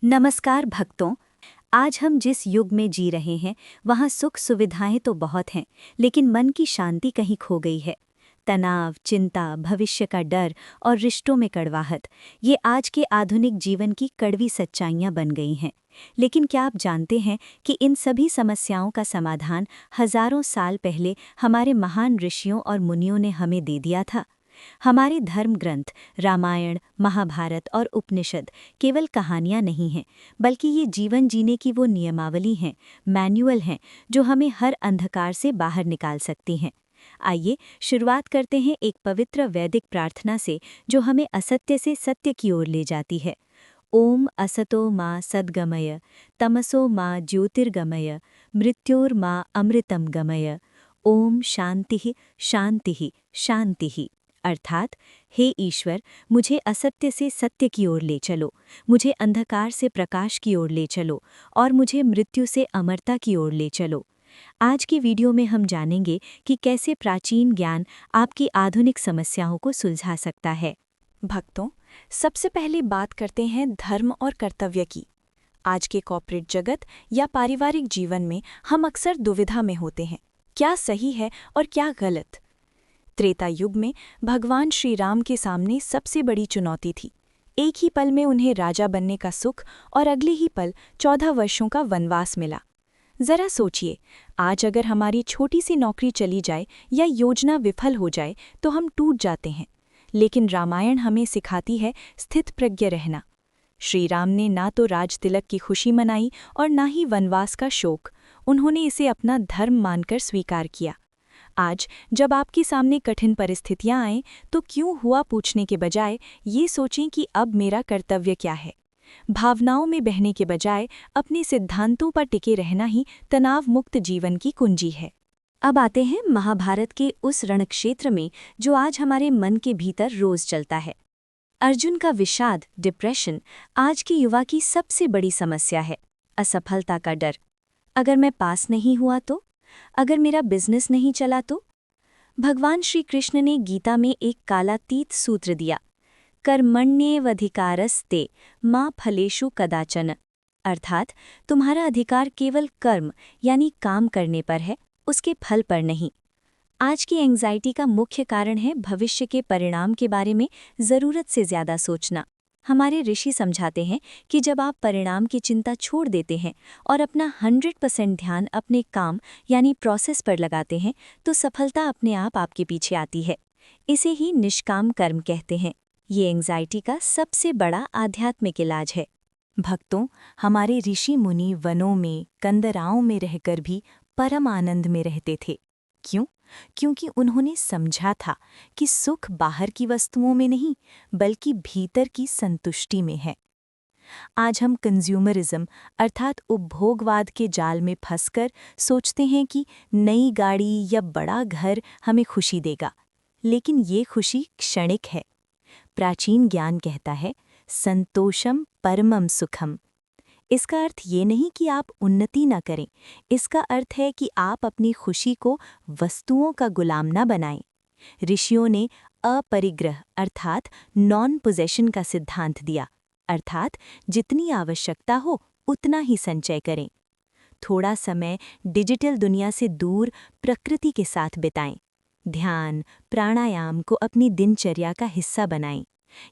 नमस्कार भक्तों। आज हम जिस युग में जी रहे हैं वहाँ सुख सुविधाएं तो बहुत हैं, लेकिन मन की शांति कहीं खो गई है। तनाव, चिंता, भविष्य का डर और रिश्तों में कड़वाहट, ये आज के आधुनिक जीवन की कड़वी सच्चाइयाँ बन गई हैं। लेकिन क्या आप जानते हैं कि इन सभी समस्याओं का समाधान हजारों साल पहले हमारे महान ऋषियों और मुनियों ने हमें दे दिया था? हमारे धर्म ग्रंथ रामायण, महाभारत और उपनिषद केवल कहानियाँ नहीं हैं, बल्कि ये जीवन जीने की वो नियमावली हैं, मैनुअल हैं, जो हमें हर अंधकार से बाहर निकाल सकती हैं। आइए शुरुआत करते हैं एक पवित्र वैदिक प्रार्थना से, जो हमें असत्य से सत्य की ओर ले जाती है। ओम असतो मा सद्गमय, तमसो मा ज्योतिर्गमय, मृत्योर्मा अमृतम गमय। ओम शांतिः शांतिः शांतिः। अर्थात, हे ईश्वर, मुझे असत्य से सत्य की ओर ले चलो, मुझे अंधकार से प्रकाश की ओर ले चलो और मुझे मृत्यु से अमरता की ओर ले चलो। आज की वीडियो में हम जानेंगे कि कैसे प्राचीन ज्ञान आपकी आधुनिक समस्याओं को सुलझा सकता है। भक्तों, सबसे पहले बात करते हैं धर्म और कर्तव्य की। आज के कॉर्पोरेट जगत या पारिवारिक जीवन में हम अक्सर दुविधा में होते हैं, क्या सही है और क्या गलत। त्रेता युग में भगवान श्री राम के सामने सबसे बड़ी चुनौती थी। एक ही पल में उन्हें राजा बनने का सुख और अगले ही पल 14 वर्षों का वनवास मिला। जरा सोचिए, आज अगर हमारी छोटी सी नौकरी चली जाए या योजना विफल हो जाए तो हम टूट जाते हैं, लेकिन रामायण हमें सिखाती है स्थित प्रज्ञ रहना। श्री राम ने ना तो राज तिलक की खुशी मनाई और ना ही वनवास का शोक, उन्होंने इसे अपना धर्म मानकर स्वीकार किया। आज जब आपके सामने कठिन परिस्थितियां आएं, तो क्यों हुआ पूछने के बजाय ये सोचें कि अब मेरा कर्तव्य क्या है। भावनाओं में बहने के बजाय अपने सिद्धांतों पर टिके रहना ही तनाव मुक्त जीवन की कुंजी है। अब आते हैं महाभारत के उस रणक्षेत्र में जो आज हमारे मन के भीतर रोज चलता है। अर्जुन का विषाद, डिप्रेशन, आज की युवा की सबसे बड़ी समस्या है। असफलता का डर। अगर मैं पास नहीं हुआ तो? अगर मेरा बिजनेस नहीं चला तो? भगवान श्री कृष्ण ने गीता में एक कालातीत सूत्र दिया, कर्मण्येवाधिकारस्ते मा फलेषु कदाचन। अर्थात, तुम्हारा अधिकार केवल कर्म यानी काम करने पर है, उसके फल पर नहीं। आज की एंग्जाइटी का मुख्य कारण है भविष्य के परिणाम के बारे में ज़रूरत से ज़्यादा सोचना। हमारे ऋषि समझाते हैं कि जब आप परिणाम की चिंता छोड़ देते हैं और अपना 100% ध्यान अपने काम यानी प्रोसेस पर लगाते हैं, तो सफलता अपने आप आपके पीछे आती है। इसे ही निष्काम कर्म कहते हैं। ये एंग्जाइटी का सबसे बड़ा आध्यात्मिक इलाज है। भक्तों, हमारे ऋषि मुनि वनों में, कंदराओं में रहकर भी परम आनंद में रहते थे। क्यों? क्योंकि उन्होंने समझा था कि सुख बाहर की वस्तुओं में नहीं, बल्कि भीतर की संतुष्टि में है। आज हम कंज्यूमरिज्म अर्थात उपभोगवाद के जाल में फंसकर सोचते हैं कि नई गाड़ी या बड़ा घर हमें खुशी देगा, लेकिन ये खुशी क्षणिक है। प्राचीन ज्ञान कहता है, संतोषम परमम सुखम। इसका अर्थ ये नहीं कि आप उन्नति न करें, इसका अर्थ है कि आप अपनी खुशी को वस्तुओं का गुलाम न बनाएं। ऋषियों ने अपरिग्रह अर्थात नॉन पोजेशन का सिद्धांत दिया, अर्थात जितनी आवश्यकता हो उतना ही संचय करें। थोड़ा समय डिजिटल दुनिया से दूर प्रकृति के साथ बिताएं। ध्यान, प्राणायाम को अपनी दिनचर्या का हिस्सा बनाएं।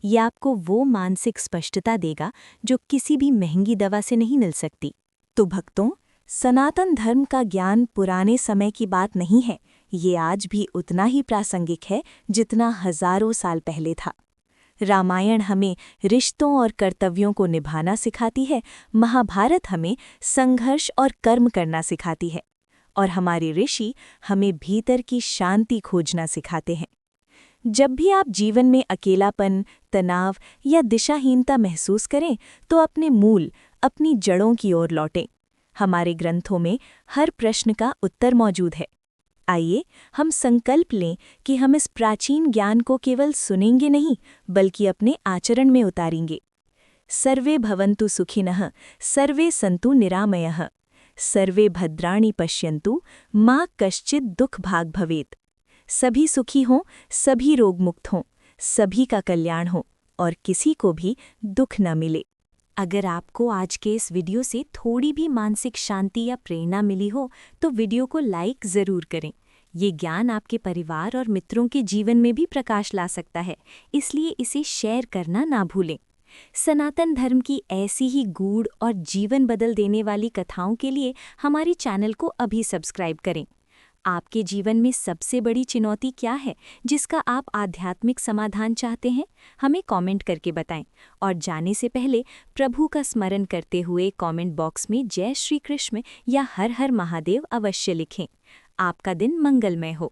ये आपको वो मानसिक स्पष्टता देगा जो किसी भी महंगी दवा से नहीं मिल सकती। तो भक्तों, सनातन धर्म का ज्ञान पुराने समय की बात नहीं है, ये आज भी उतना ही प्रासंगिक है जितना हजारों साल पहले था। रामायण हमें रिश्तों और कर्तव्यों को निभाना सिखाती है, महाभारत हमें संघर्ष और कर्म करना सिखाती है, और हमारे ऋषि हमें भीतर की शांति खोजना सिखाते हैं। जब भी आप जीवन में अकेलापन, तनाव या दिशाहीनता महसूस करें, तो अपने मूल, अपनी जड़ों की ओर लौटें। हमारे ग्रंथों में हर प्रश्न का उत्तर मौजूद है। आइए हम संकल्प लें कि हम इस प्राचीन ज्ञान को केवल सुनेंगे नहीं, बल्कि अपने आचरण में उतारेंगे। सर्वे भवन्तु सुखिनः, सर्वे सन्तु निरामयः, सर्वे भद्राणि पश्यन्तु, मा कश्चित् दुःख भाग भवेत्। सभी सुखी हों, सभी रोग मुक्त हों, सभी का कल्याण हो और किसी को भी दुख न मिले। अगर आपको आज के इस वीडियो से थोड़ी भी मानसिक शांति या प्रेरणा मिली हो तो वीडियो को लाइक ज़रूर करें। ये ज्ञान आपके परिवार और मित्रों के जीवन में भी प्रकाश ला सकता है, इसलिए इसे शेयर करना ना भूलें। सनातन धर्म की ऐसी ही गूढ़ और जीवन बदल देने वाली कथाओं के लिए हमारे चैनल को अभी सब्सक्राइब करें। आपके जीवन में सबसे बड़ी चुनौती क्या है जिसका आप आध्यात्मिक समाधान चाहते हैं? हमें कमेंट करके बताएं। और जाने से पहले प्रभु का स्मरण करते हुए कमेंट बॉक्स में जय श्री कृष्ण या हर हर महादेव अवश्य लिखें। आपका दिन मंगलमय हो।